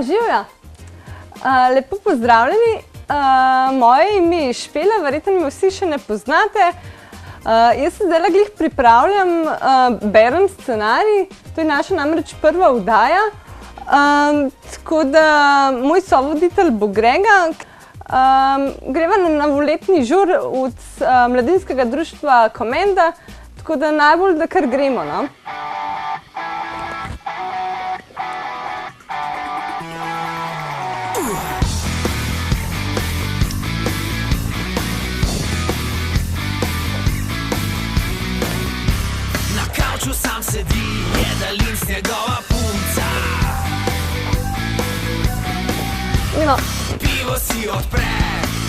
Živja! Lepo pozdravljeni. Moje ime je Špela, verjetno me vsi še ne poznate. Jaz se zdaj glih pripravljam, berem scenarij. To je naša namreč prva oddaja. Tako da moj sovoditelj bo Grega. Greva na novoletni žur od mladinskega društva Komenda, tako da najbolj, da kar gremo, no. Sam sedi, jedalin s njegova punca. Pivo si odpre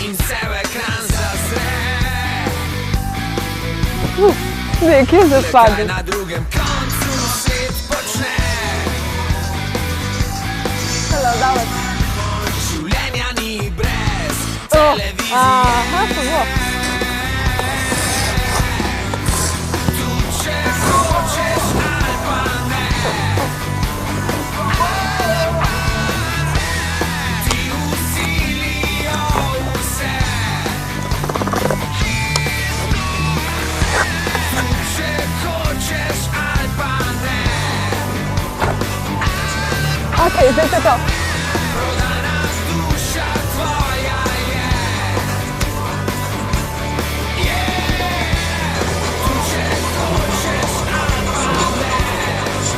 in se v ekran zazre. Nekje zapade. Na drugem koncu svet počne. Življenja ni brez televizije. Okej, zdaj je to.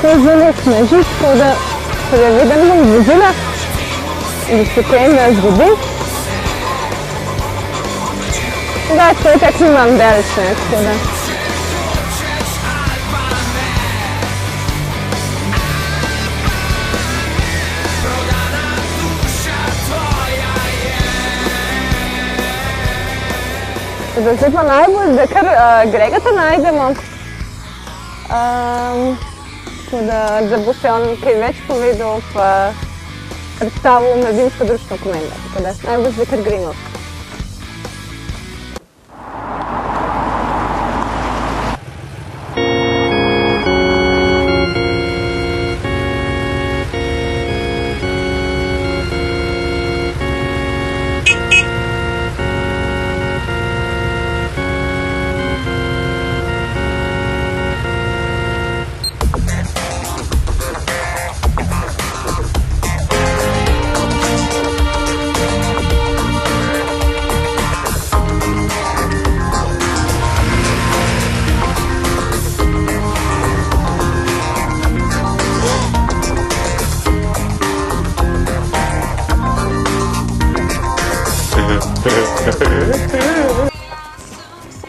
To je zelo sneži, tako da prevedem bom vozila, da se kaj ne zgodi. Da, to je tako nimam daleč, tako da. Zdaj pa najbolj, da kar Gregata najdemo, tako da bo se on kaj več povedal pa predstavil mladinsko društvo Komenda, tako da najbolj zdaj kar gremo.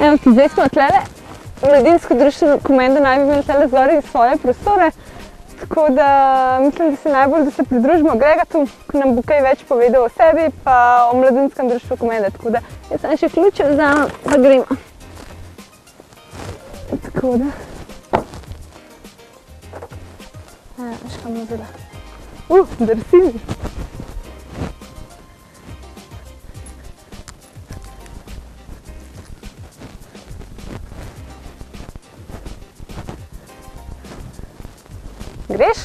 Evo ti, zdaj smo tlele. Mladinsko društvo Komenda naj bi imeli tlele zgoraj svoje prostore, tako da mislim, da se najbolj, da se pridružimo Gregatu, ko nam bo kaj več povedal o sebi pa o mladinskem društvu Komenda, tako da jaz sem še ključe vzamem, pa gremo. Tako da. Veš kam vzela? Drsi mi. Greš?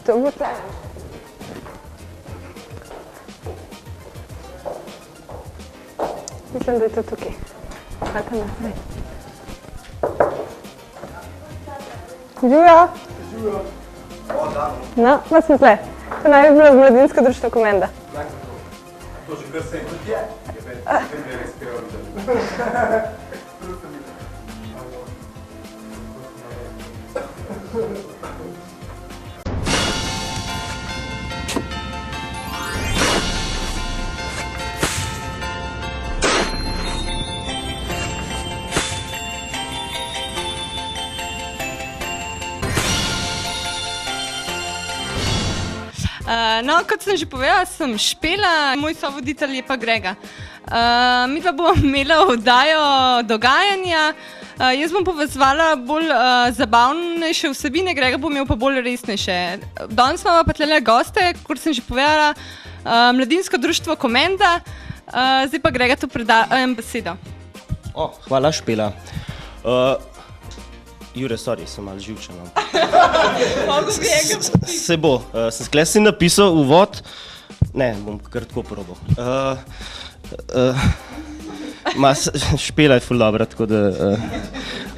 To bo tle. Mislim, da je to tukaj. Kaj pa naprej? Živjo! Živjo! No, pa smo tle. To naj bi bilo mladinsko društvo Komenda. To že kar se tudi je res peva videli. No, kot sem že povedala, sem Špela, moj sovoditelj je pa Grega. Mi pa bomo imeli oddajo dogajanja, Jaz bom povezvala bolj zabavnejše vsebine, Grega bo imel pa bolj resnejše. Danes smo pa tlele goste, kot sem že povedala, Mladinsko društvo Komenda, zdaj pa Grega tu predajam besedo. Hvala, Špela. Jure, sorry, sem malo živčen. Se bo. Sem skle si napisal uvod. Ne, bom kar tako probal. Špela je ful dobra, tako da...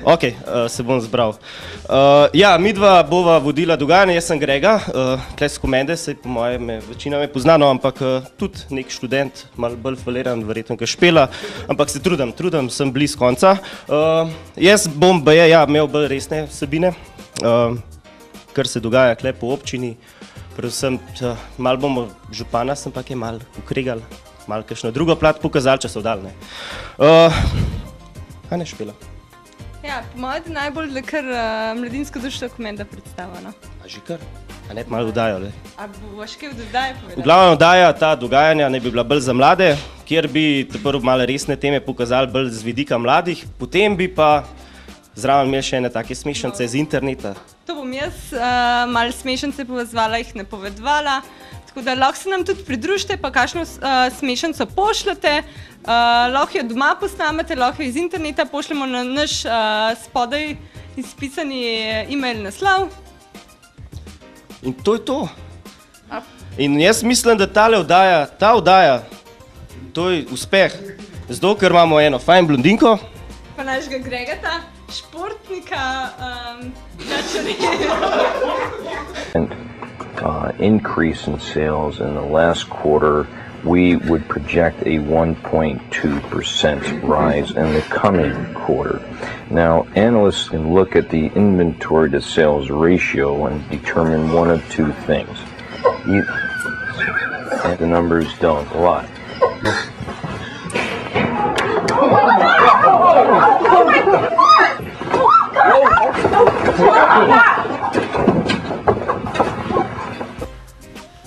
Ok, se bom zbral. Ja, midva bova vodila dogajanje, jaz sem Grega, tukaj s Komende, saj po mojem večina me pozna, no, ampak tudi nek študent, malo bolj faliran, verjetno kot Špela, ampak se trudim, sem bliz konca. Jaz bom imel bolj resne vsebine, kar se dogaja tukaj po občini, predvsem malo bomo župana, sem pa kaj malo ukregali, malo kakšno drugo plat pokazali, če so dal, ne. Kaj ne, Špela? Ja, po mojem je najbolj, da kar Mladinsko društvo Komenda predstavljeno. A že kar? A ne malo vdajo, le? A boš kaj v dodaji povedal? V glavnem vdaja, ta dogajanja ne bi bila bolj za mlade, kjer bi prvo malo resne teme pokazali bolj z vidika mladih, potem bi pa zraven imeli še ene take smešnice z interneta. To bom jaz malo smešnice povezvala, jih ne povedvala. Tako da lahko se nam tudi pridružite, pa kakšno smešnico pošljete, lahko jo doma posnamete, lahko jo iz interneta pošljemo na naš spodaj izpisani e-mail naslov. In to je to. In jaz mislim, da ta vdaja, to je uspeh. Zato, ker imamo eno fajn blondinko. Pa našega Gregata, športnika, increase in sales in the last quarter, we would project a 1.2% rise in the coming quarter. Now, analysts can look at the inventory to sales ratio and determine one of two things. And the numbers don't lie.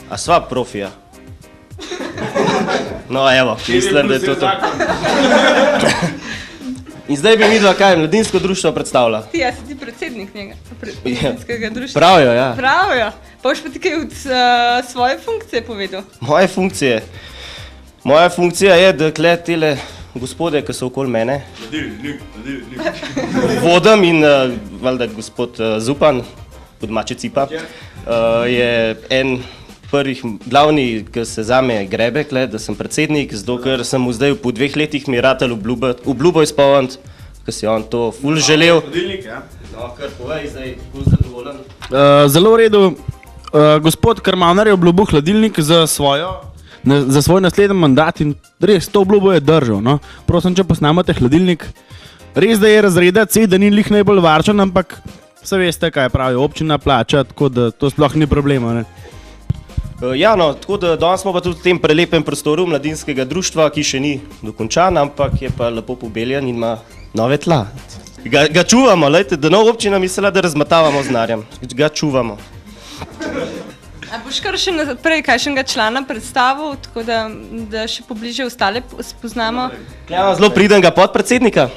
A sva profija? No, evo, mislim, da je to to. In zdaj bi midva kaj, Mladinsko društvo predstavlja? Ti, ja si ti predsednik njega, Mladinskega društva. Pravijo, ja. Pravijo. Pa boš pa ti kaj od svoje funkcije povedal? Moje funkcije? Moja funkcija je, da tle tele gospode, ki so okoli mene, vodim in valjda gospod Zupan, po domače Cipa, je en prvih glavni, ki se zame grebe, da sem predsednik, zato ker sem mu zdaj po 2 letih mi ratal obljubo izpolniti, ker si on to ful želel. No, kar povej zdaj, ful zadovoljen. Zelo v redu. Gospod Karmanar je obljubil hladilnik za svoj naslednji mandat in res, to obljubo je držal. No. Prosim, če posnamate hladilnik, res da je razreda C, da ni lih najbolj varčen, ampak se veste, kaj pravi, občina plača, tako da to sploh ni problema. Ne. Ja, no, tako da danes smo pa tudi v tem prelepem prostoru Mladinskega društva, ki še ni dokončan, ampak je pa lepo pobeljen in ima nove tla. Ga čuvamo, lejte, da nov občina mislila, da razmatavamo z denarjem. Ga čuvamo. A boš kar še naprej kakšnega člana predstavil, tako da še pobliže ostale spoznamo? Imamo zelo pridenega podpredsednika,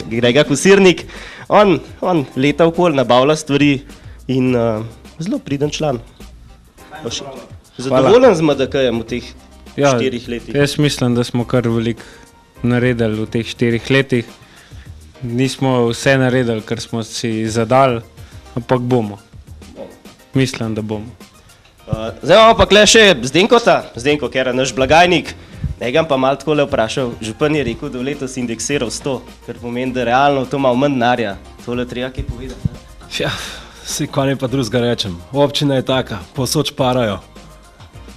Grega Kosirnik. On leta okoli nabavlja stvari in zelo priden član. Zadovoljen z MDK-jem v teh 4 letih? Jaz mislim, da smo kar veliko naredili v teh 4 letih. Nismo vse naredili, kar smo si zadali, ampak bomo. Mislim, da bomo. Zdaj imamo pa kle še Zdenko, ker je naš blagajnik. Negam pa malo takole vprašal, župan je rekel, da v letos indeksiral 100, kar pomeni, da realno to malo manj denarja. Tole treba kaj povedati. Ja, si kaj ne pa drugega rečem. Občina je taka, povsod šparajo.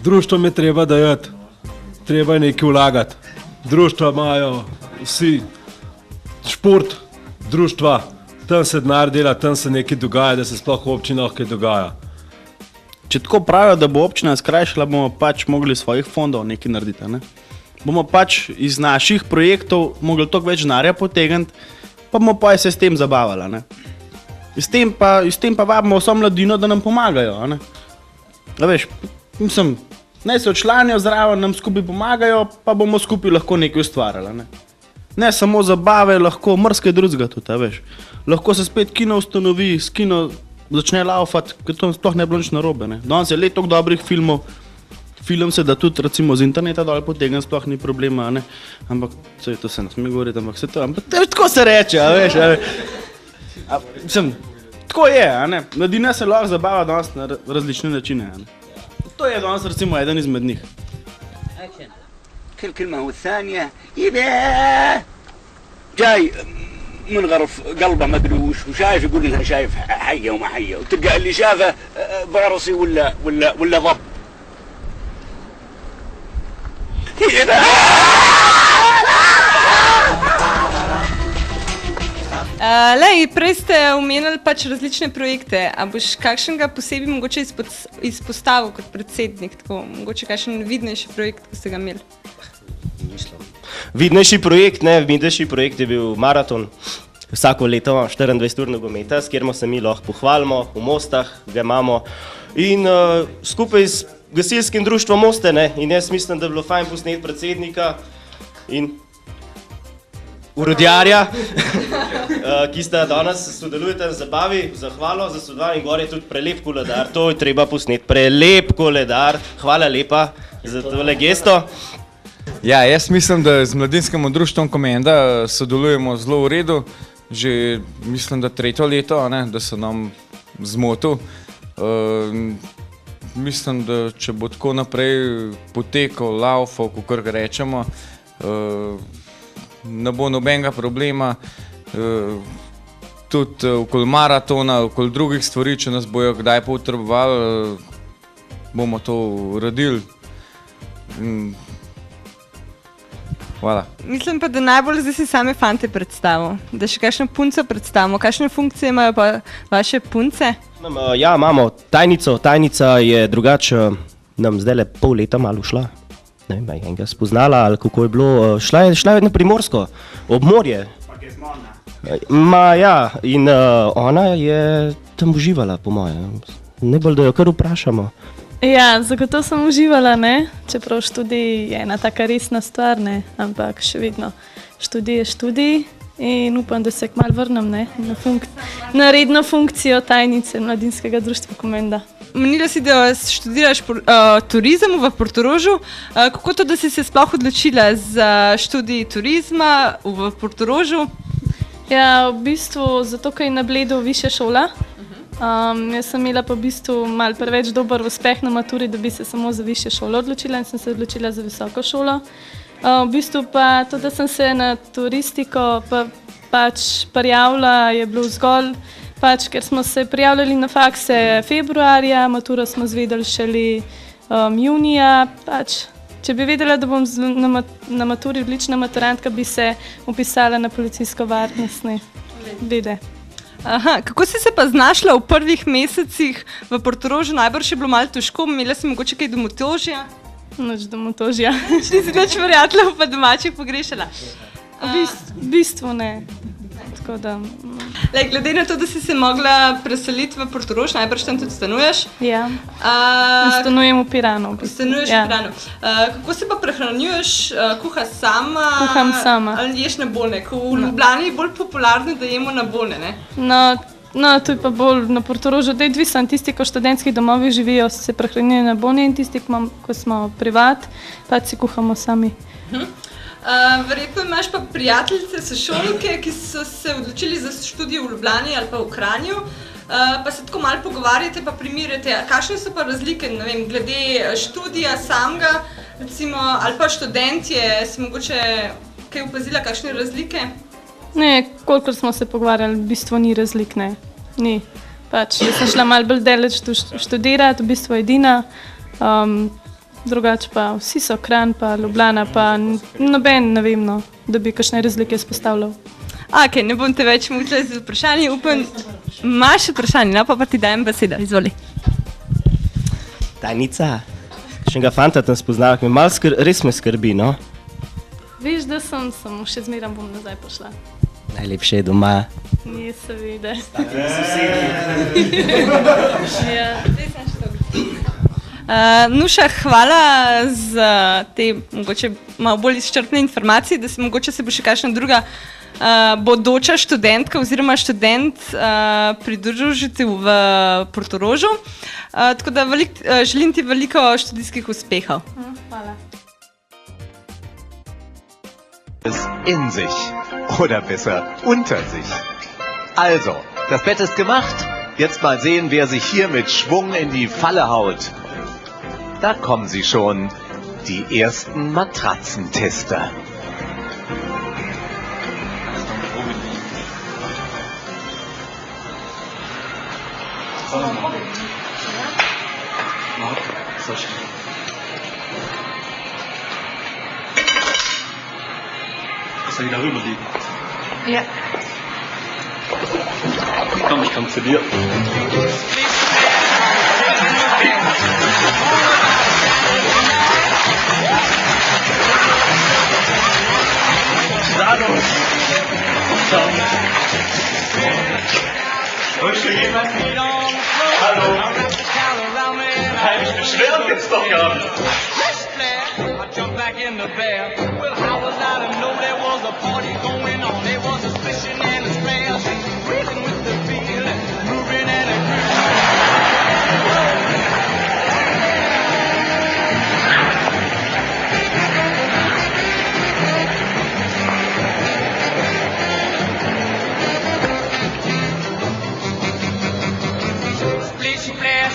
Društvom je treba dajati, treba je nekaj vlagati. Društva imajo vsi šport, društva, tam se denar dela, tam se nekaj dogaja, da se sploh v občinah kaj dogaja. Če tako pravijo, da bo občina skrajšala, bomo pač mogli svojih fondov nekaj narediti. Ne? Bomo pač iz naših projektov mogli toliko več denarja potegniti, pa bomo pa se s tem zabavali. Ne? S tem pa vabimo vso mladino, da nam pomagajo. Ne? Veš, mislim, naj se odčlanijo zraven, nam skupaj pomagajo, pa bomo skupaj lahko nekaj ustvarjali. Ne? Ne samo zabave, lahko marsikaj drugega tudi, veš. Lahko se spet kino ustanovi, s kino začne laufati, ker to sploh ne bi bilo nič narobe, ne. Danes je toliko dobrih filmov, film se da tudi recimo z interneta dol potegnem, sploh ni problema, ne. Ampak, to se ne sme govoriti, ampak se to, ampak tako se reče, a veš, mislim, tako je, a ne. Mladina se lahko zabava danes na različne načine, a ne. To je danes recimo eden izmed njih. الكلمة والثانية إذا جاي منغرف قلبه مدري وشايف يقول لها شايف حية وما حية وتلقى اللي شافه فارسي ولا ضب Lej, prej ste omenili pač različne projekte, a boš kakšnega posebej mogoče izpostavil kot predsednik, tako mogoče kakšen vidnejši projekt, ko ste ga imeli? Vidnejši projekt je bil maraton. Vsako leto 24 ur nogometa, s kjer se mi lahko pohvalimo, v Mostah ga imamo. In skupaj s gasilskim društvom Moste, ne, in jaz mislim, da bi bilo fajn posneti predsednika in urodjarja, ki sta danes sodelujete v zabavi, zahvalo za sodelovanje in gor je tudi prelep koledar, to je treba posneti, prelep koledar, hvala lepa za tole gesto. Ja, jaz mislim, da z mladinskim društvom Komenda sodelujemo zelo v redu, že mislim, da 3. leto, ne, da se nam zmotil. Mislim, da če bo tako naprej potekal, laufal, kakor ga rečemo, ne bo nobenega problema. Tudi okoli maratona, okoli drugih stvari, če nas bojo kdaj potrebovali, bomo to uredili. Hvala. Mislim pa, da najbolj zdaj si same fante predstavil, da še kakšno punco predstavimo. Kakšne funkcije imajo pa vaše punce? Ja, imamo tajnico. Tajnica je drugače nam zdajle pol leta malo šla. Ne vem, je enega spoznala ali kako je bilo. Šla je na Primorsko, ob morje. Ja, in ona je tam uživala, po mojem. Najbolj, da jo kar vprašamo. Ja, zagotovo sem uživala, ne? Čeprav študij je ena taka resna stvar, ne? Ampak še vedno študij je študij in upam, da se kmalu vrnem, ne? Na redno funkcijo tajnice Mladinskega društva Komenda. Menila si, da študiraš turizem v Portorožu. Kako to, da si se sploh odločila za študij turizma v Portorožu? Ja, v bistvu zato, ker je na Bledu višja šola. Jaz sem imela pa v bistvu malo preveč dober uspeh na maturi, da bi se samo za višjo šolo odločila in sem se odločila za visoko šolo. V bistvu pa to, da sem se na turistiko pač prijavila, je bilo zgolj pač, ker smo se prijavljali na fakse februarja, maturo smo izvedeli šele junija. Pač, če bi vedela, da bom na maturi odlična maturantka, bi se upisala na policijsko-varnostne vede. Aha, kako si se pa znašla v prvih mesecih v Portorožu? Najbrž je bilo malo težko, imela si mogoče kaj domotožja? Nič domotožja. Nisi nič prijateljev pa domačih pogrešala? V bistvu ne. Tako da... Glede na to, da si se mogla preseliti v Portorož, najbrž tam tudi stanuješ? Ja, stanujem v Piranu. Stanuješ v Piranu. Kako se pa prehranjuješ? Kuhaš sama? Kuham sama. Ali ješ na bolne? V Ljubljani je bolj popularno, da jemo na bolne, ne? No, to je pa bolj na Portorožu, da je odvisno. Tisti, ko v študentskih domovih živijo, se prehranjujejo na bolne in tisti, ko smo privat, pač si kuhamo sami. Verjetno imaš pa prijateljice, sošolke, ki so se odločili za študij v Ljubljani ali pa v Kranju, pa se tako malo pogovarjate pa primerjate. Kakšne so pa razlike, ne vem, glede študija samega, recimo, ali pa študentje, si mogoče kaj opazila, kakšne razlike? Ne, kolikor smo se pogovarjali, v bistvu ni razlik, ne. Ni. Pač, jaz sem šla malo bolj daleč študirati, v bistvu edina. Drugače pa vsi so Kranj pa Ljubljana pa noben, ne vem, no, da bi kakšne razlike izpostavljal. Okej, ne bom te več motila z vprašanji, upam, imaš vprašanje, no pa ti dajem besedo, izvoli. Tajnica, kakšnega fanta tam spoznala, ki me malo res me skrbi, no? Veš, da sem, samo še zmeram bom nazaj pošla. Najlepše je doma. Nije se vide. S takimi sosedi. Ja. Nuša, hvala za te mogoče malo bolj izčrpne informacije, da se mogoče se bo še kakšna druga bodoča študentka oziroma študent pridružiti v Portorožu. Tako da želim ti veliko študijskih uspehov. Hvala. In sich. Oder besser, unter sich. Also, das Bett ist gemacht. Jetzt mal sehen, wer sich hier mit Schwung in die Falle haut. Da kommen sie schon, die ersten Matratzentester. Soll ich da rüber liegen? Ja. Komm, ich komm zu dir. Holst du jemand? Hallo. Ich beschweren jetzt doch gar nicht.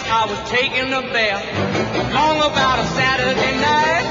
I was taking a bath long about a Saturday night.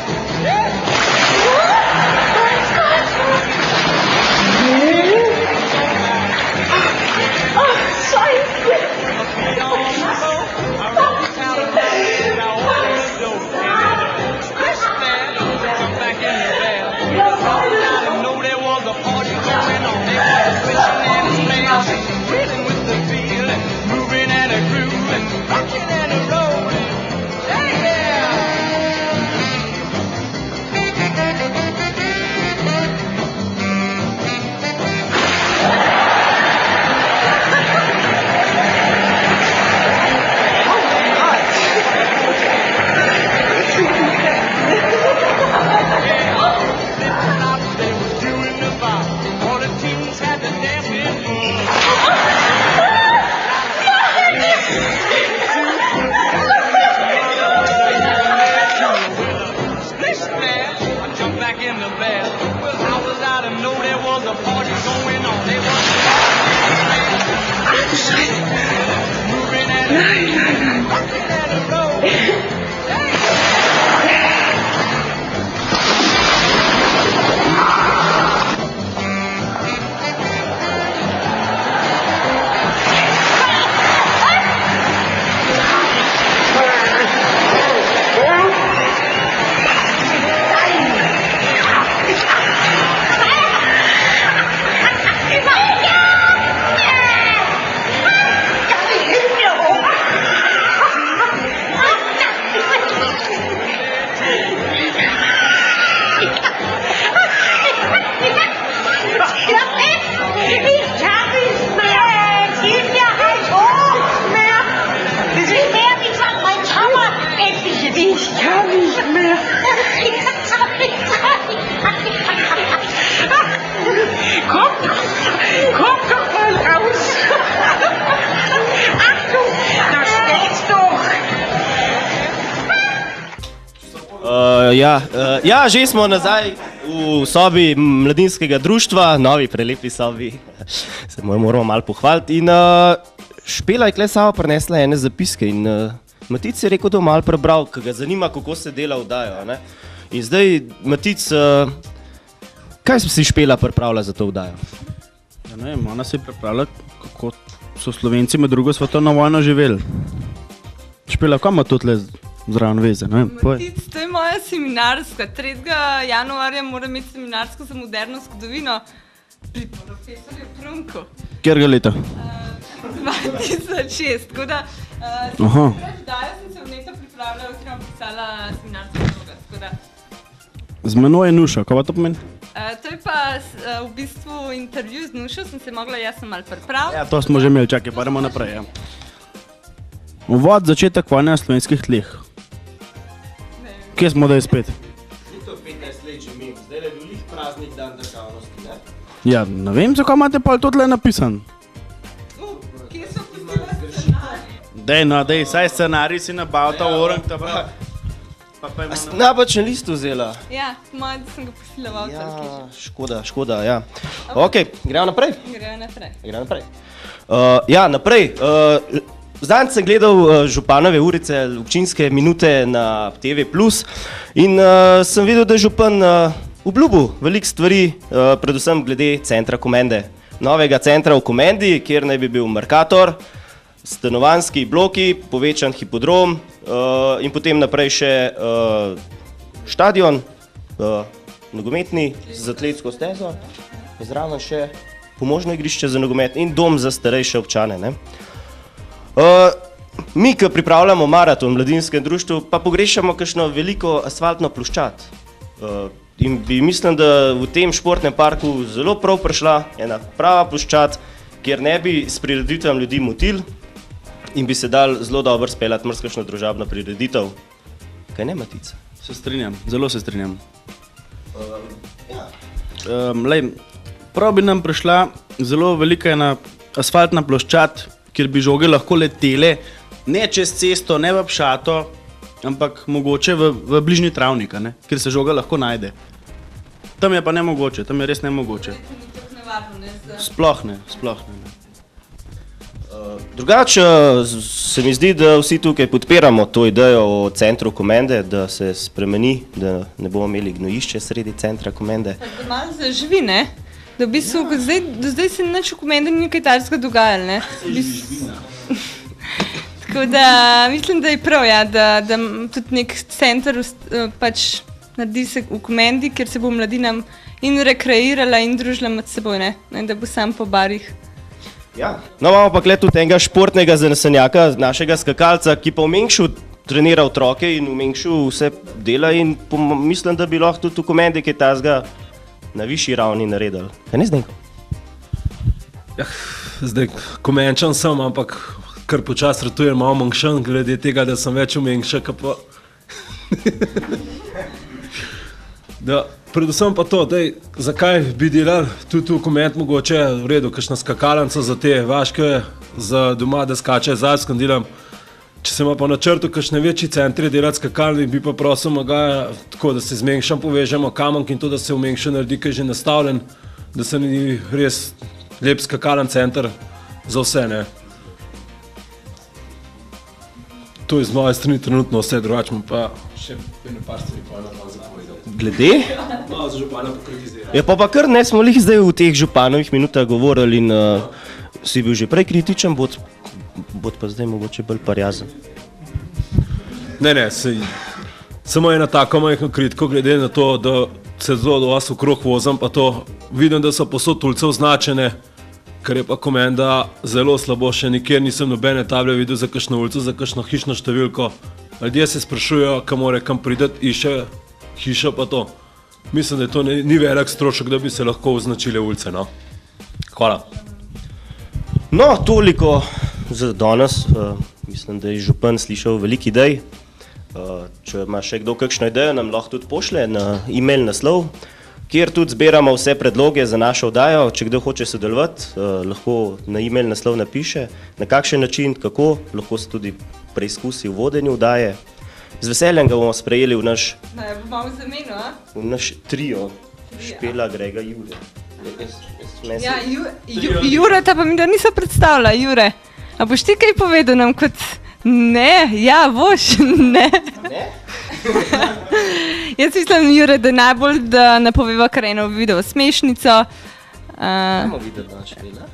Ja, že smo nazaj v sobi mladinskega društva, novi prelepi sobi, se moramo malo pohvaliti. In Špela je kle sama prinesla ene zapiske in Matic je rekel, da bo malo prebral, ker ga zanima, kako se dela vdajo. Ne? In zdaj, Matic, kaj si Špela pripravila za to vdajo? Ja, ne vem, ona se je pripravila, kako so Slovenci med drugo svetovno vojno živeli. Špela, kam ima to tle zraven veze? Matic, to je moja seminarska. 3. januarja moram imeti seminarsko za moderno zgodovino pri profesorju Prunku. Kjerga leta? 2006. Tako da sem se vneto pripravljala, oziroma pisala seminarsko vlogo. Z menoj je Nuša, kaj pa to pomeni? To je pa v bistvu intervju z Nušo, sem se mogla, jaz sem malo pripravila. Ja, to smo že imeli, čakaj, pa idemo naprej. Ja. Uvod, začetek vojne na slovenskih tleh. Kje smo da je spet? Ni to 15 let že mimo, zdaj je bil praznik dan državnosti, ne? Ja, ne vem, zakaj imate pa to tle napisan. Kje so pustila scenarij? Dej, saj scenarij si nabavil ta orang, ta pa... Napačen list vzela. Ja, moj, da sem ga pustila v avtorski. Škoda, ja. Ok, gremo naprej. Gremo naprej. Naprej. Zdaj sem gledal županove urice, občinske minute na TV+, in sem videl, da je župan obljubil veliko stvari, predvsem glede centra Komende. Novega centra v Komendi, kjer naj bi bil Mercator, stanovanjski bloki, povečan hipodrom in potem naprej še štadion, nogometni z atletsko stezo, zraven še pomožno igrišče za nogomet in dom za starejše občane. Ne? Mi, ki pripravljamo maraton v mladinskem društvu, pa pogrešamo kakšno veliko asfaltno ploščad. In bi mislim, da v tem športnem parku zelo prav prišla ena prava ploščad, kjer ne bi s prireditvam ljudi motil in bi se dal zelo dobro speljati marsikakšno družabno prireditev. Kaj ne, Matica? Se strinjam, zelo se strinjam. Prav bi nam prišla zelo velika ena asfaltna ploščad, kjer bi žoge lahko letele, ne čez cesto, ne v pšato, ampak mogoče v bližnji travnik, kjer se žoga lahko najde. Tam je pa nemogoče, tam je res nemogoče. Sploh ne. Drugače se mi zdi, da vsi tukaj podpiramo to idejo o centru Komende, da se spremeni, da ne bomo imeli gnojišče sredi centra Komende. Da malo zaživi, ne? Da v bistvu, do zdaj se nič v Komendi ni kaj takega dogajalo, ne? Tako da mislim, da je prav, ja, da tudi nek center pač naredi se v Komendi, kjer se bo mladinam in rekreirala in družila med seboj, ne? Da bo sam po barih. Ja. No, imamo pa tukaj tudi enega športnega zanesenjaka, našega skakalca, ki pa v Mengšu trenira otroke in v Mengšu vse dela in mislim, da bi lahko tudi v Komendi kaj tazga na višji ravni naredili. Kaj ne, Zdenko? Ja, zdaj, Komenčan sem, ampak kar počas ratujem malo Mengšan, glede tega, da sem več v Mengša, pa... Predvsem pa to, zakaj bi delali tudi v Koment mogoče v redu, kakšna skakalnica za te vaške, za doma, da skače z alpskim delom. Če se ima pa na črtu kakšne večji centri delati skakalni, bi pa prosil magaja tako, da se z Mengšem povežemo kamonk in to, da se v Mengšu naredi kaj že nastavljen, da se ni res lep skakalen center za vse, ne. To je z moje strani trenutno vse, drugače pa še par stvari pa zapovedal. Glede? Malo za župana pokritizirati. Ja, pa kar ne smo lih zdaj v teh županovih minutah govorili in si bil že prej kritičen, bod pa zdaj mogoče bolj parjazen. Ne, samo ena tako majhna kritika, glede na to, da se zelo dosti okrog vozim, pa to vidim, da so posod ulice označene, kar je pa Komenda zelo slabo, še nikjer nisem nobene table videl za kakšno ulico, za kakšno hišno številko. Ljudje se sprašujejo, kam prideti, išče hišo pa to. Mislim, da to ni velik strošek, da bi se lahko označile ulice, no. Hvala. No, toliko za danes. Mislim, da je župan slišal veliko idej. Če ima še kdo kakšno idejo, nam lahko tudi pošlje na e-mail naslov, kjer tudi zbiramo vse predloge za našo oddajo. Če kdo hoče sodelovati, lahko na e-mail naslov napiše, na kakšen način, kako, lahko se tudi preizkusi v vodenju oddaje. Z veseljem ga bomo sprejeli v naš... V naš trio. Špela, Grega, Jure. Ja, Jure, ta pa mi da niso predstavila, Jure. A boš ti kaj povedal nam kot... Ne, ja, boš, ne. Ne? Jaz mislim, Jure, da najbolj, da napoveva kar eno video smešnico. Nemo videti danes Špela?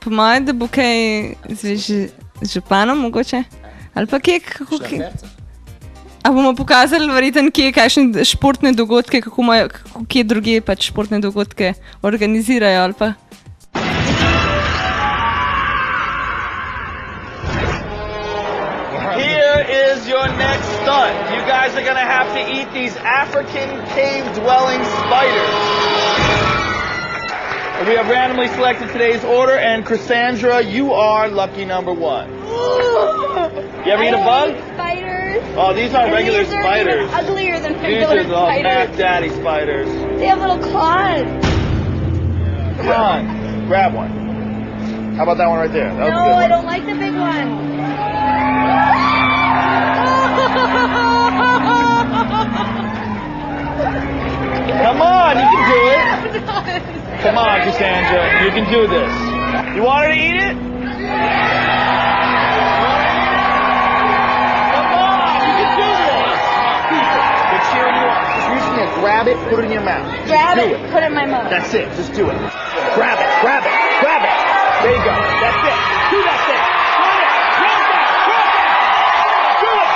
Po moje, da bo kaj z županom mogoče. Ali pa kje, kako kaj... A bomo pokazali verjetno kje, kakšne športne dogodke, kje druge pač športne dogodke organizirajo ali pa... Here is your next stunt. You guys are gonna have to eat these African cave-dwelling spiders. We have randomly selected today's order, and Cassandra, you are lucky number 1. You ever eat a bug? Spiders. Oh, these aren't regular These are spiders. even uglier than These regular are all Mac spiders. Daddy spiders. They have little claws. Come on, grab one. How about that one right there? That was a No, good one. I don't like the big one. Come on, you can do it. Come on, Cassandra, you can do this. You want her to eat it? Come on, you can do this. But cheer you up. Just use your hand. Grab it, put it in your mouth. Just Grab do it, put it in my mouth. That's it. Just do it. Grab it, grab it, grab it. There you go. That's it. Do that thing. Grab it, grab that, grab that. Do it.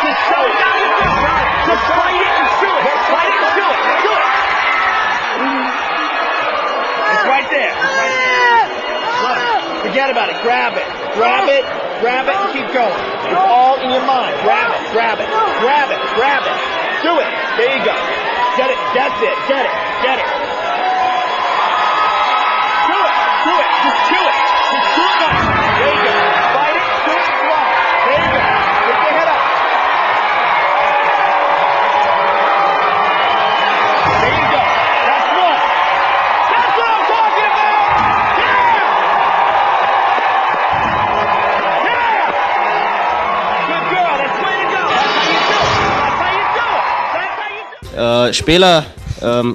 Just show it. Just fight it and do it. Fight it and do it. Do it. It's right there. It's right there. Look, forget about it. Grab it. Grab it. Grab it and keep going. It's all in your mind. Grab it. Grab it. Grab it. Grab it. Do it. There you go. Get it. That's it. Get it. Get it. Do it. Do it. Just do it. Just do it right. There you go. Fight it. Do it strong. There you go. Lift your head up. There you go. That's one. That's what I'm talking about. Yeah. Yeah. Good girl. That's the way to go. That's how you do it. That's how you do it. That's how you do it. Špela,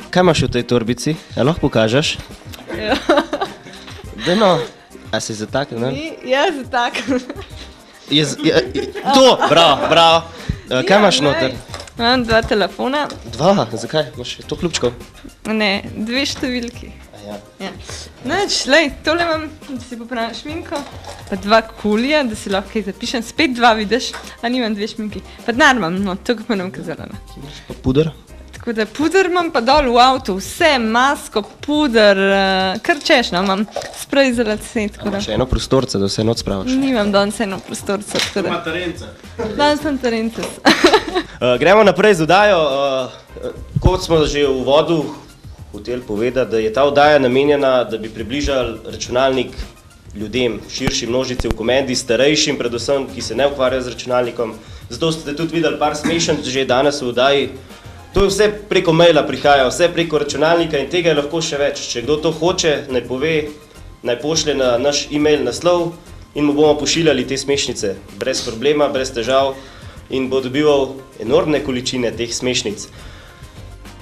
kaj imaš v tej torbici? A lahko pokažeš? Ja. Deno, a si zataknil, ne? Jaz tak. To, bravo, bravo. Kaj imaš noter? Imam 2 telefona. 2, zakaj? Imaš to ključkov? Ne, 2 številki. Ja. Nič, lej, tole imam, da si popravim šminko, pa 2 kulija, da si lahko kaj zapišem, spet 2 vidiš, a nimam 2 šminki. Pa denar imam, no, to pa ne bom kazala. Pa puder? Tako da puder imam pa dol v avtu, vse, masko, puder, kar češ, no, imam sprej za lase, tako da. Še eno prostorce, da se noč spravaš. Nimam danes eno prostorco, tako da. Terence. Danes sem terence. Gremo naprej z oddajo. Kot smo že v uvodu hoteli povedati, da je ta oddaja namenjena, da bi približali računalnik ljudem, širši množici v Komendi, starejšim predvsem, ki se ne ukvarjajo z računalnikom. Zato ste tudi videli par smešenc že danes v oddaji. To je vse preko maila prihaja, vse preko računalnika in tega je lahko še več. Če kdo to hoče, naj pove, naj pošlje na naš e-mail naslov in mu bomo pošiljali te smešnice. Brez problema, brez težav in bo dobival enormne količine teh smešnic.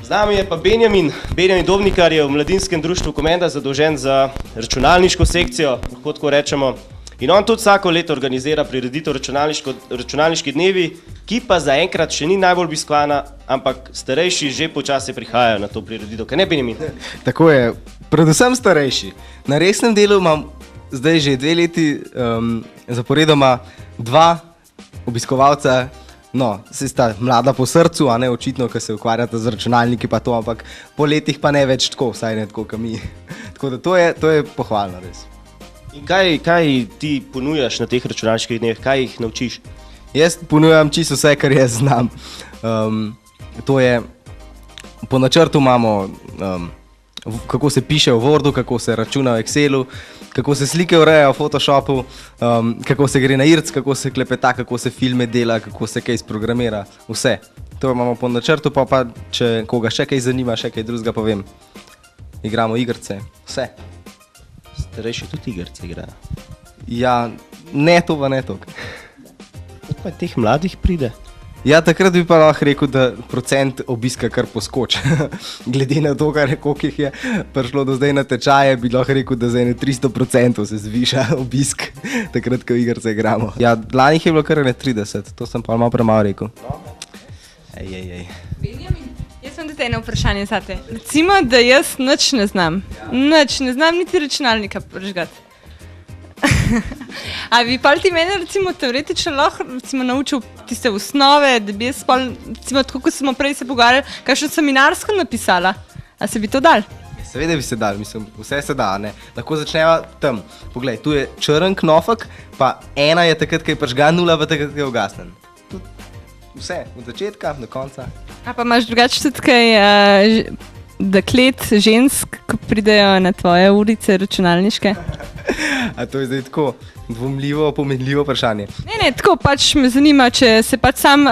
Z nami je pa Benjamin Dobnikar, je v Mladinskem društvu Komenda zadolžen za računalniško sekcijo, lahko tako rečemo. In on tudi vsako leto organizira prireditev računalniški dnevi, ki pa zaenkrat še ni najbolj obiskovana, ampak starejši že počasi prihajajo na to prireditev. Kaj ne, Benjamin? Tako je, predvsem starejši. Na resnem delu imam zdaj že 2 leti zaporedoma 2 obiskovalca. No, se sta mlada po srcu, a ne očitno, ker se ukvarjata z računalniki pa to, ampak po letih pa ne več tako, vsaj ne tako, kot mi. Tako da to je pohvalno res. In kaj ti ponujaš na teh računalniških dnevih, kaj jih naučiš? Jaz ponujam čisto vse, kar jaz znam. To je, po načrtu imamo, kako se piše v Wordu, kako se računa v Excelu, kako se slike urejajo v Photoshopu, kako se gre na IRC, kako se klepeta, kako se filme dela, kako se kaj sprogramira, vse. To imamo po načrtu, pa če koga še kaj zanima, še kaj drugega povem. Igramo igrce, vse. Starejši tudi igrce igrajo? Ja, ne to pa ne toliko. Kako pa teh mladih pride? Ja, takrat bi pa lahko rekel, da procent obiska kar poskoči. Glede na to, koliko jih je prišlo do zdaj na tečaje, bi lahko rekel, da za 300% se zviša obisk, takrat, ko igrce igramo. Ja, lani je bilo kar 30, to sem pa malo premalo rekel. Benjamin, jaz imam tudi eno vprašanje zate. Recimo, da jaz nič ne znam. Nič, ne znam niti računalnika prižgati. A bi pa ti mene recimo teoretično lahko naučil tiste osnove, da bi jaz pol, recimo tako, kot smo prej se pogovarjali, kakšno seminarsko napisala? A se bi to dal? Seveda bi se dal, mislim, vse se da, ne. Lahko začneva tam. Poglej, tu je črn knofek, pa 1 je takrat, ko je prižgan, 0 pa takrat, ko je ugasnen. Vse, od začetka do konca. A pa imaš drugače tudi kaj deklet, žensk, ko pridejo na tvoje urice računalniške? A to je zdaj tako dvomljivo, pomenljivo vprašanje? Ne, tako pač me zanima, če se pač sam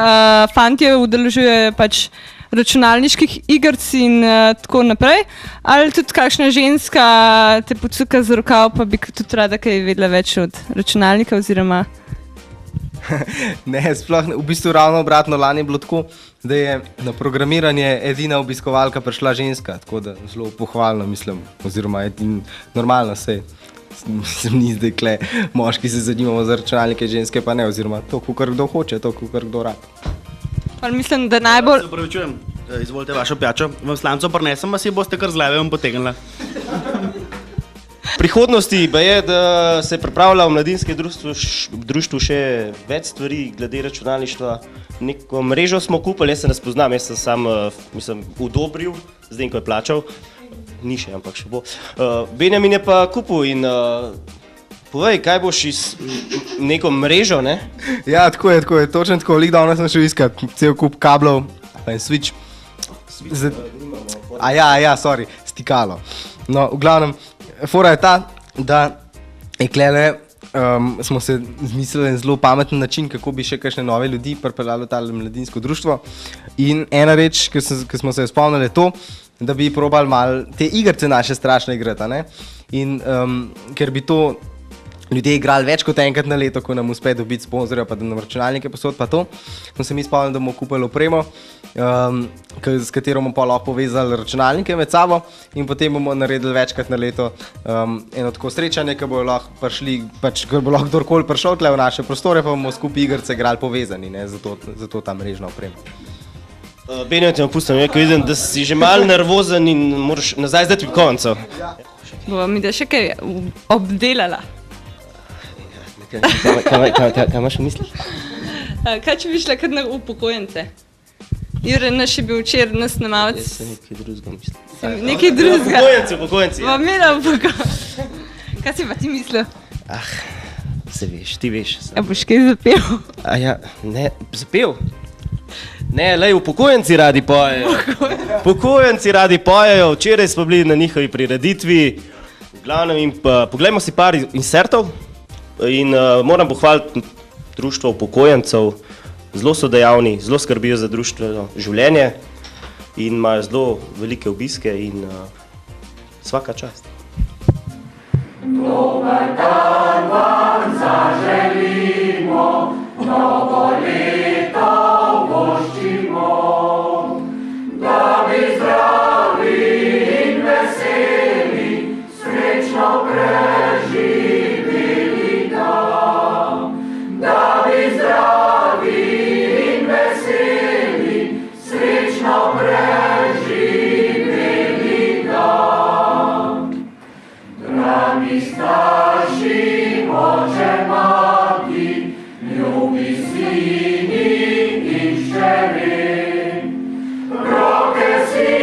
fantje udeležuje pač računalniških igric in tako naprej, ali tudi kakšna ženska te pocuka za rokav, pa bi tudi rada kaj vedela več od računalnika oziroma... Ne, sploh v bistvu ravno obratno, lani je bilo tako, da je na programiranje edina obiskovalka prišla ženska, tako da zelo pohvalno mislim, oziroma normalno se ni zdaj kle, moški se zanimamo za računalnike, ženske pa ne, oziroma to, kakor kdo hoče, to, kakor kdo rad. Pa mislim, da najbolj... Se upravičujem, izvolite vašo pijačo, vam slanco prinesem, a si boste kar z leve vam potegnila. V prihodnosti pa je, da se pripravlja v mladinskem društvu še več stvari glede računalništva. Neko mrežo smo kupili, jaz se ne spoznam, jaz sem sam udobril, zdaj ko je plačal. Ni še, ampak še bo. Benjamin je pa kupil in povej, kaj boš iz neko mrežo, ne? Ja, tako je, točno tako, lik davno sem šel iskat, cel kup kablov, pa en switch. Sorry, stikalo. No, v glavnem, fora je ta, da je klele, smo se zmislili en zelo pameten način, kako bi še kakšne nove ljudi pripeljali v tale mladinsko društvo. In ena reč, ki smo se jo spomnili, je to, da bi probali malo te igrice naše strašne igrati, ne? In ker bi to ljudje igrali več kot enkrat na leto, ko nam uspe dobiti sponzorja, pa da nam računalnike posod, pa to, smo se mi spomnili, da bomo kupili opremo, s katero bomo pa lahko povezali računalnike med sabo in potem bomo naredili večkrat na leto eno tako srečanje, ki bo lahko prišli, pač ko bo lahko kdorkoli prišel tle v naše prostore, pa bomo skupaj igrice igrali povezani, ne, zato ta mrežna oprema. Benjamin, te vam pustim, ko vidim, da si že malo nervozen in moraš nazaj zdaj v koncu. Bova mi da še kaj obdelala. Kaj imaš v mislih? Kaj če bi šla kar na upokojence? Jure, naš je bil včeraj nas snemalec. Jaz sem nekaj drugega mislil. Nekaj drugega? Upokojenci. Bova imela upokojenci. Kaj si pa ti mislil? Se veš, ti veš. A boš kaj zapel? Ne, zapel? Ne, lej, upokojenci radi pojejo. Upokojenci radi pojejo, včeraj smo bili na njihovi prireditvi, v glavnem in pa poglejmo si par insertov. In moram pohvaliti društvo upokojencev, zelo so dejavni, zelo skrbijo za društveno življenje in imajo zelo velike obiske in svaka čast. Dober dan vam zaželimo, novo leto voščimo, da bi zdravi in veseli, srečno preživeli. Da bi zdravi in veseli, srečno preživeli dan. Dragi starši, oče, mati, ljubi sini in hčeri, roke si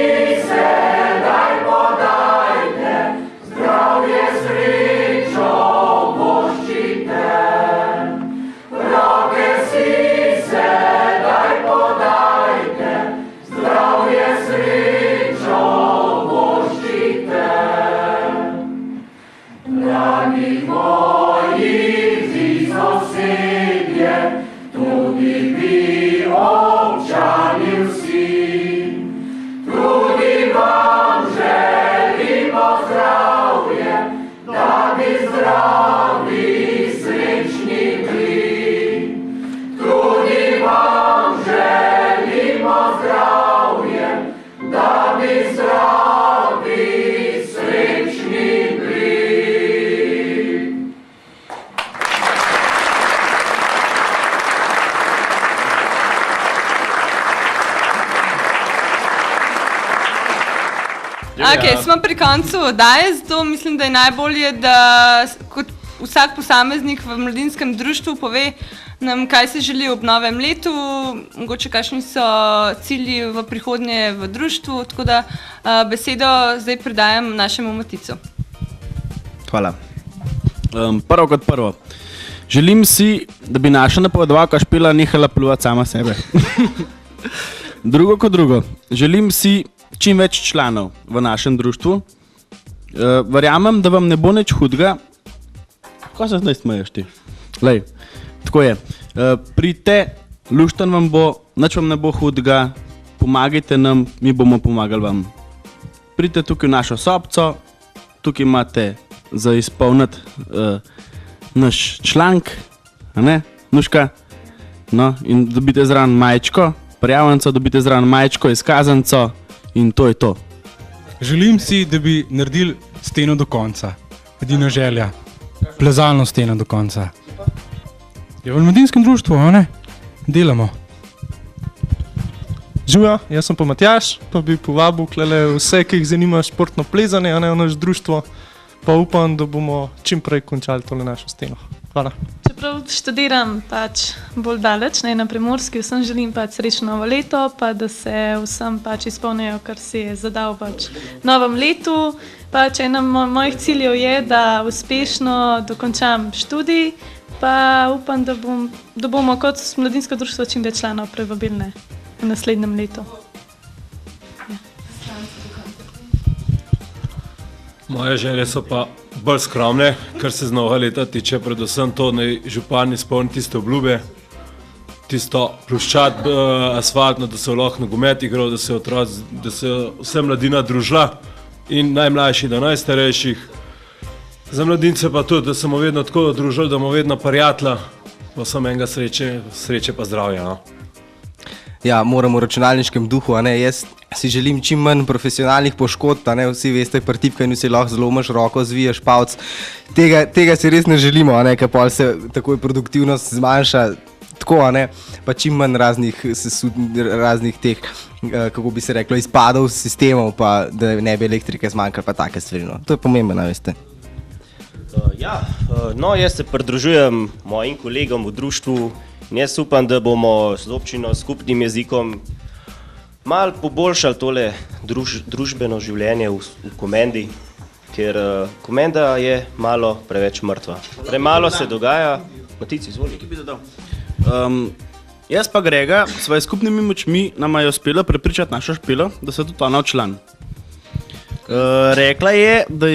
sedaj podajte, zdravje, srečo voščite. Roke si sedaj podajte, zdravje, srečo voščite. Dragi moji vsi sosedje, tudi vi občani vsi, tudi vam želimo zdravje, da bi zdravi, srečni bili. Tudi vam želimo zdravje, da bi zdravi, srečni bili. Okay, smo pri koncu oddaje, zato mislim, da je najbolje, da kot vsak posameznik v mladinskem društvu pove nam, kaj se želi ob novem letu, mogoče kakšni so cilji v prihodnje v društvu, tako da besedo zdaj predajam našemu Maticu. Hvala. Prvo kot prvo. Želim si, da bi naša napovedovalka Špela nehala pljuvati sama sebe. Drugo kot drugo. Želim si čim več članov v našem društvu. Verjamem, da vam ne bo nič hudega, Ko se zdaj smeješ ti? Lej, tako je. Pridite, luštan vam bo, nič vam ne bo hudega, pomagajte nam, mi bomo pomagali vam. Pridite tukaj v našo sobco, tukaj imate za izpolniti naš članek, a ne, Nuška? No, in dobite zraven majčko, prijavnico, dobite zraven majčko, izkazanco in to je to. Želim si, da bi naredili steno do konca. Edina želja. Plezalno steno do konca. Je v mladinskem društvu, a ne? Delamo. Živijo, jaz sem pa Matjaž, pa bi povabil vse, ki jih zanima športno plezanje, a ne v naš društvo, pa upam, da bomo čim prej končali tole našo steno. Hvala. Čeprav študiram pač bolj daleč, ne na Primorski, vsem želim pač srečno novo leto, pa da se vsem pač izpolnijo, kar si je zadal pač novem letu. Pač ena mojih ciljev je, da uspešno dokončam študij, pa upam, da bomo kot mladinsko društvo čim več članov privabili v naslednjem letu. Moje želje so pa bolj skromne, kar se z novega leta tiče, predvsem to, da župan izpolni tiste obljube, tisto ploščad asfaltno, da se lahko nogomet igral, da se vse mladina družila in najmlajši do najstarejših. Za mladince pa tudi, da se bomo vedno tako družili, da bomo vedno prijatelja, pa vsem enega sreče pa zdravja. No? Ja, moramo v računalniškem duhu, a ne, jaz si želim čim manj profesionalnih poškodb, a ne, vsi veste, pri tipkanju si lahko zlomiš roko, zviješ palc, tega si res ne želimo, a ne, ker pol se takoj produktivnost zmanjša, tako, a ne, pa čim manj raznih teh, kako bi se reklo, izpadov sistemov, pa da ne bi elektrike zmanjkali, pa take stvari, no, to je pomembno, veste. No, jaz se pridružujem mojim kolegom v društvu. Jaz upam, da bomo z občino skupnim jezikom malo poboljšali tole družbeno življenje v Komendi, ker Komenda je malo preveč mrtva. Premalo se dogaja. Matic, izvoli. Jaz pa Grega, s svoje skupnimi močmi nama je uspela prepričati našo Špelo, da se tudi ona član. Rekla je, da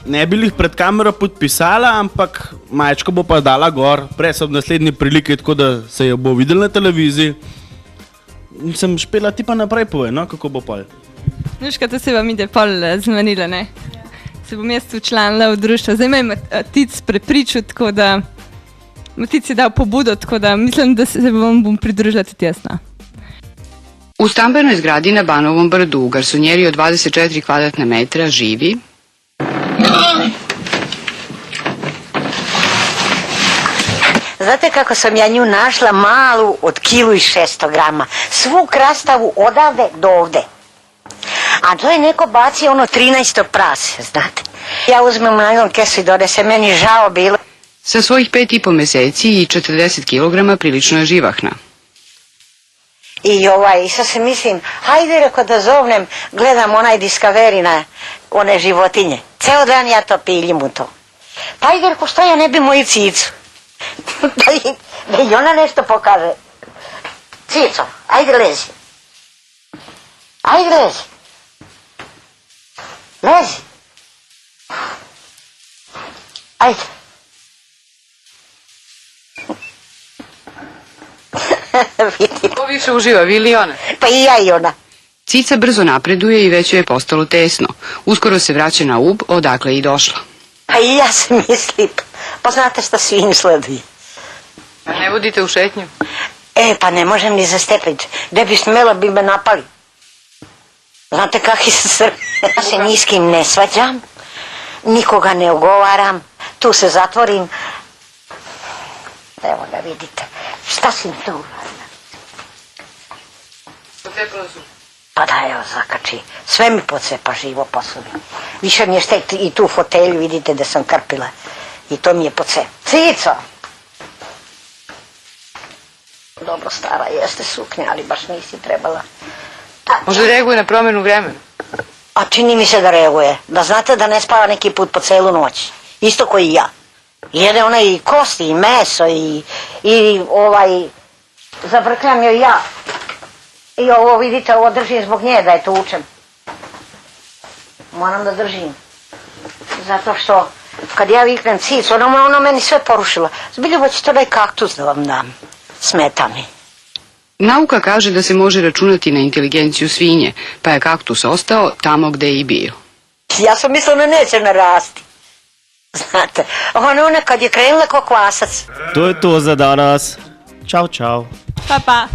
ne bi jih pred kamero podpisala, ampak majčko bo pa dala gor, prej so v naslednji priliki, tako da se jo bo videl na televiziji. Sem Špela, ti pa naprej povej, no, kako bo pol. Nuška, to se vam ide pol zmenila, ne? Se bom jaz včlanila v društvo. Zdaj me je Matic prepričal, tako da Matic je dal pobudo, tako da mislim, da se bom pridružila tudi jaz. U stambenoj zgradi na Banovom brdu u garsonjeri od 24 kvadratna metra živi Znate kako sam ja nju našla malu od 1,6 kg, svu krastavu odavde do ovde. A to je neko bacio ono 13. prase, znate. Ja uzmem najlon kesu i donesem, meni žao bilo. Sa svojih 5,5 meseci i 40 kg prilično je živahna. I sad se mislim, hajde reko da zovnem, gledam onaj Discovery na one životinje. Ceo dan ja to piljim u to. Pa hajde reko što ja ne bi moju cicu. Da i ona nešto pokaže. Cico, ajde lezi. Ajde lezi. Lezi. Ajde. Ko više uživa, vi ili ona? Pa i ja i ona. Cica brzo napreduje i već joj je postalo tesno. Uskoro se vraća na Ub, odakle je i došla. Pa i ja se mislim. Pa znate šta svim sledi. A ne vodite u šetnju? Pa ne možem ni za stepenicu. Gde bi smela bi me napali. Znate kakvi se Srbi. Ja se ni s kim ne svađam, nikoga ne ogovaram, tu se zatvorim. Evo ga vidite. Šta si mi tu uradila? Pocepala su? Pa da, evo zakači. Sve mi pocepa živo poslovi. Više mi je šta i tu fotelju, vidite da sam krpila. I to mi je pocepa. Cico! Dobro stara jeste suknja, ali baš nisi trebala. Možda reaguje na promjenu vremena? A čini mi se da reaguje. Da znate da ne spava neki put po celu noć. Isto koji i ja. Jede ona i kosti, i meso, i zavrkljam joj ja. I ovo vidite, ovo držim zbog nje da je tučem. Moram da držim. Zato što kad ja viknem cic, ona meni sve porušila. Zbilja, hoćete onaj kaktus da vam dam. Smeta mi. Nauka kaže da se može računati na inteligenciju svinje, pa je kaktus ostao tamo gde je i bio. Ja sam mislila da neće narasti. Znate, ona kad je krenula ko kvasac. To je to za danas. Ćao, čao. Pa, pa.